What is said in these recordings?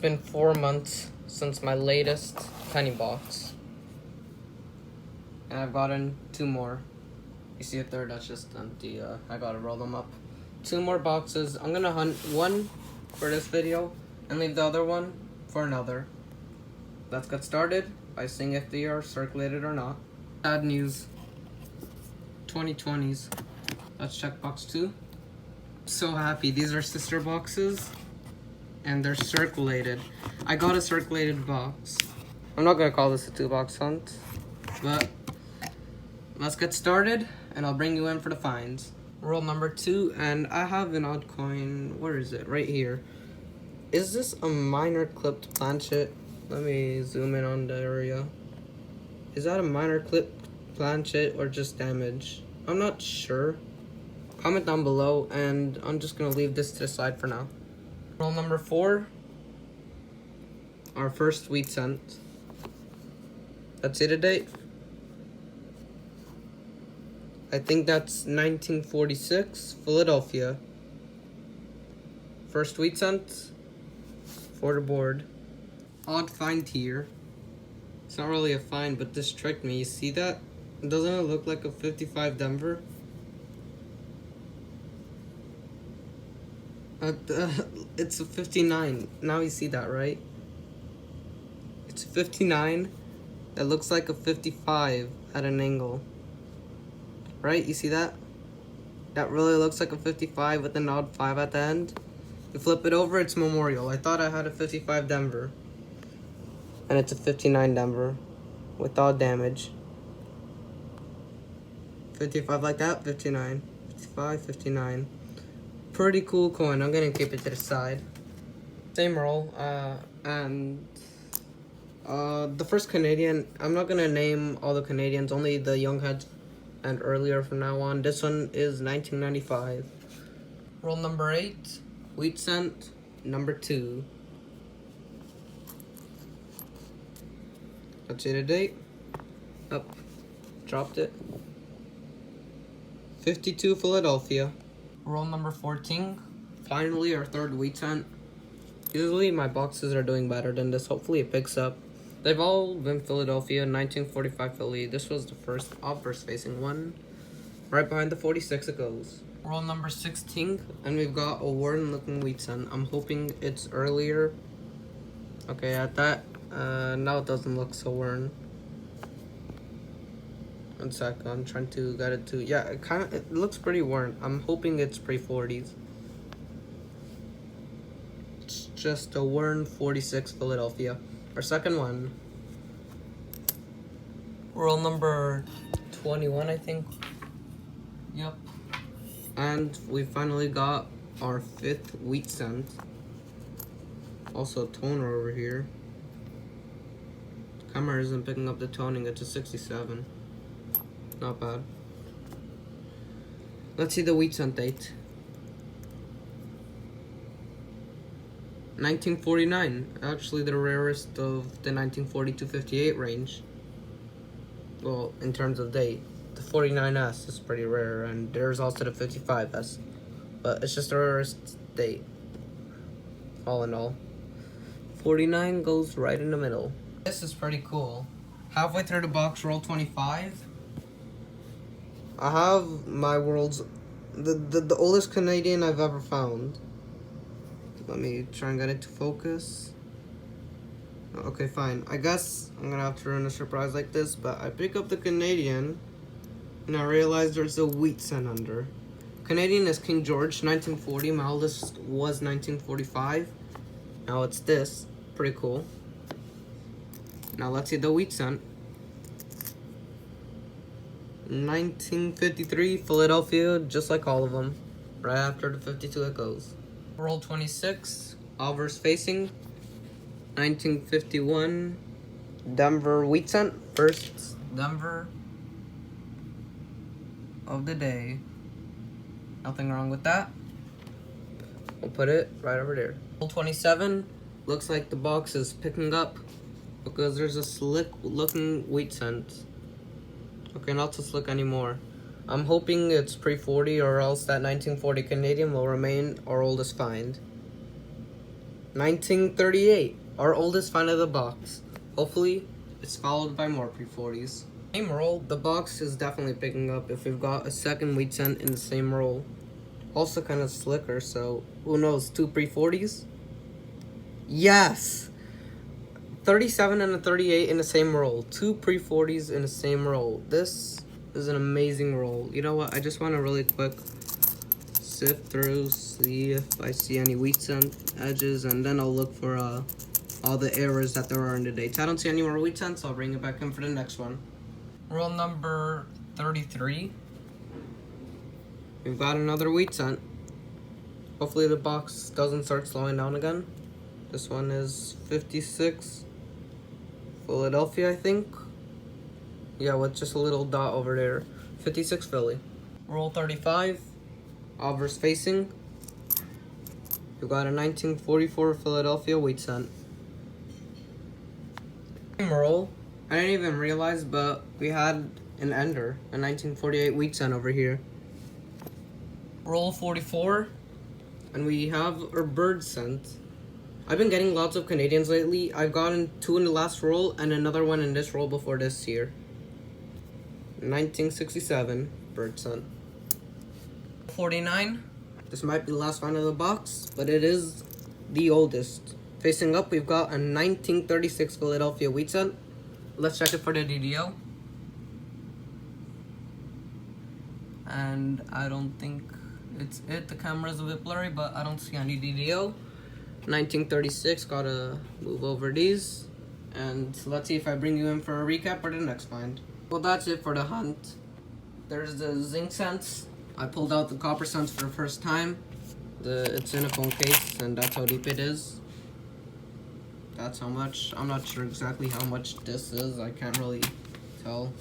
been 4 months since my latest penny box. And I've gotten 2 more. You see a third, that's just empty. I gotta roll them up. 2 more boxes. I'm gonna hunt one for this video and leave the other one for another. Let's get started by seeing if they are circulated or not. Bad news. 2020s. Let's check box 2. So happy. These are sister boxes and they're circulated. I got a circulated box. I'm not gonna call this a 2-box hunt, but let's get started and I'll bring you in for the finds. Roll number 2, and I have an odd coin. Where is it? Right here. Is this a minor clipped planchet? Let me zoom in on the area. Is that a minor clipped planchet or just damage? I'm not sure. Comment down below, and I'm just gonna leave this to the side for now. Roll number 4. Our first wheat cent. Let's see the date. I think that's 1946, Philadelphia. First wheat cent for the board. Odd find here. It's not really a find, but this tricked me. You see that? Doesn't it look like a 55 Denver? It's a 59. Now you see that, right? It's a 59 that looks like a 55 at an angle. Right? You see that? That really looks like a 55 with an odd 5 at the end. You flip it over, it's Memorial. I thought I had a 55 Denver. And it's a 59 Denver with odd damage. 55 like that, 59. 55, 59. Pretty cool coin. I'm gonna keep it to the side. Same roll. And the first Canadian, I'm not gonna name all the Canadians, only the young heads and earlier from now on. This one is 1995. Roll number 8, wheat cent number 2. Let's see the date. Up, dropped it. 52 Philadelphia. Roll number 14. Finally, our third wheat cent. Usually my boxes are doing better than this. Hopefully it picks up. They've all been Philadelphia, 1945 Philly. This was the first obverse facing one. Right behind the 46 it goes. Roll number 16, and we've got a worn looking wheat cent. I'm hoping it's earlier. Okay, at that, now it doesn't look so worn. 1 sec, I'm trying to get it to, yeah, it looks pretty worn. I'm hoping it's pre-40s. It's just a worn 46 Philadelphia. Our second one. Roll number 21, I think. Yep. And we finally got our 5th wheat cent. Also toner over here. The camera isn't picking up the toning, it's a 67. Not bad. Let's see the wheat cent date. 1949, actually the rarest of the 1940 to 58 range. Well, in terms of date. The 49S is pretty rare, and there's also the 55S. But it's just the rarest date. All in all. 49 goes right in the middle. This is pretty cool. Halfway through the box, roll 25. I have my world's the oldest Canadian I've ever found. Let me try and get it to focus. Okay, fine. I guess I'm gonna have to run a surprise like this, but I pick up the Canadian and I realize there's a wheat cent under. Canadian is King George, 1940. My oldest was 1945. Now it's this. Pretty cool. Now let's see the wheat cent. 1953 Philadelphia, just like all of them. Right after the 52 it goes. Roll 26, obverse facing. 1951 Denver wheat cent. First Denver of the day. Nothing wrong with that. We'll put it right over there. Roll 27. Looks like the box is picking up because there's a slick looking wheat cent. Okay, not so slick anymore. I'm hoping it's pre-40 or else that 1940 Canadian will remain our oldest find. 1938, our oldest find of the box. Hopefully, it's followed by more pre-40s. Same roll, the box is definitely picking up if we've got a second wheat cent in the same roll. Also kind of slicker, so who knows, 2 pre-40s? Yes! 37 and a 38 in the same roll. 2 pre-40s in the same roll. This is an amazing roll. You know what, I just want to really quick sift through, see if I see any wheat cent edges, and then I'll look for all the errors that there are in the dates. I don't see any more wheat cents, so I'll bring it back in for the next one. Roll number 33. We've got another wheat cent. Hopefully the box doesn't start slowing down again. This one is 56. Philadelphia, I think. Yeah, with just a little dot over there. 56 Philly. Roll 35. Obverse facing. We've got a 1944 Philadelphia wheat cent. Roll. I didn't even realize, but we had an ender, a 1948 wheat cent over here. Roll 44, and we have our bird cent. I've been getting lots of Canadians lately. I've gotten 2 in the last roll and another one in this roll before this year. 1967 bird cent. 49. This might be the last one of the box, but it is the oldest. Facing up, we've got a 1936 Philadelphia wheat cent. Let's check it for the DDO. And I don't think it's it. The camera's a bit blurry, but I don't see any DDO. 1936, gotta move over these. And let's see if I bring you in for a recap or the next find. Well, that's it for the hunt. There's the zinc cents. I pulled out the copper cents for the first time. It's in a phone case, and that's how deep it is. That's how much. I'm not sure exactly how much this is. I can't really tell.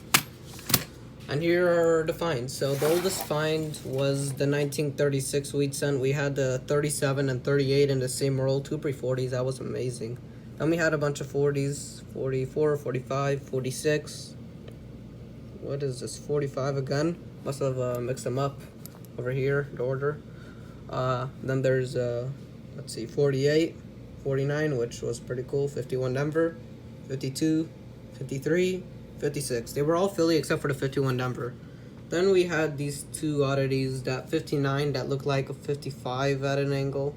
And here are the finds. So the oldest find was the 1936 wheat cent. We had the 37 and 38 in the same roll, 2 pre-40s. That was amazing. Then we had a bunch of 40s, 44, 45, 46. What is this, 45 again? Must have mixed them up over here, the order. Then there's, let's see, 48. 49, which was pretty cool. 51 Denver, 52, 53, 56. They were all Philly except for the 51 Denver. Then we had these 2 oddities, that 59 that looked like a 55 at an angle.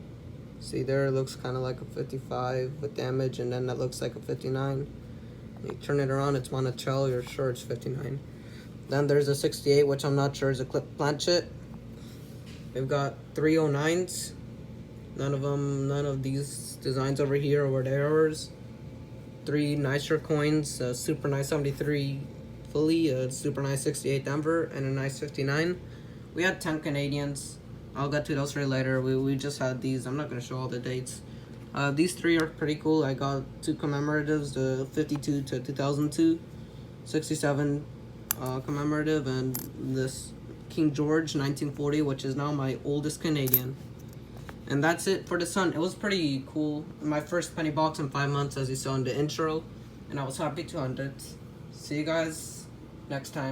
See there, it looks kind of like a 55 with damage, and then that looks like a 59. When you turn it around, it's Monticello, you're sure it's 59. Then there's a 68, which I'm not sure is a clip planchet. We've got 309s. None of these designs over here were the errors. 3 nicer coins, super nice 73 Philly, a super nice 68 Denver, and a nice 59. We had 10 Canadians. I'll get to those for later. We just had these. I'm not going to show all the dates. These 3 are pretty cool. I got 2 commemoratives, the 52 to 2002, 67 commemorative, and this King George 1940, which is now my oldest Canadian. And that's it for the sun. It was pretty cool. My first penny box in 5 months, as you saw in the intro. And I was happy to hunt it. See you guys next time.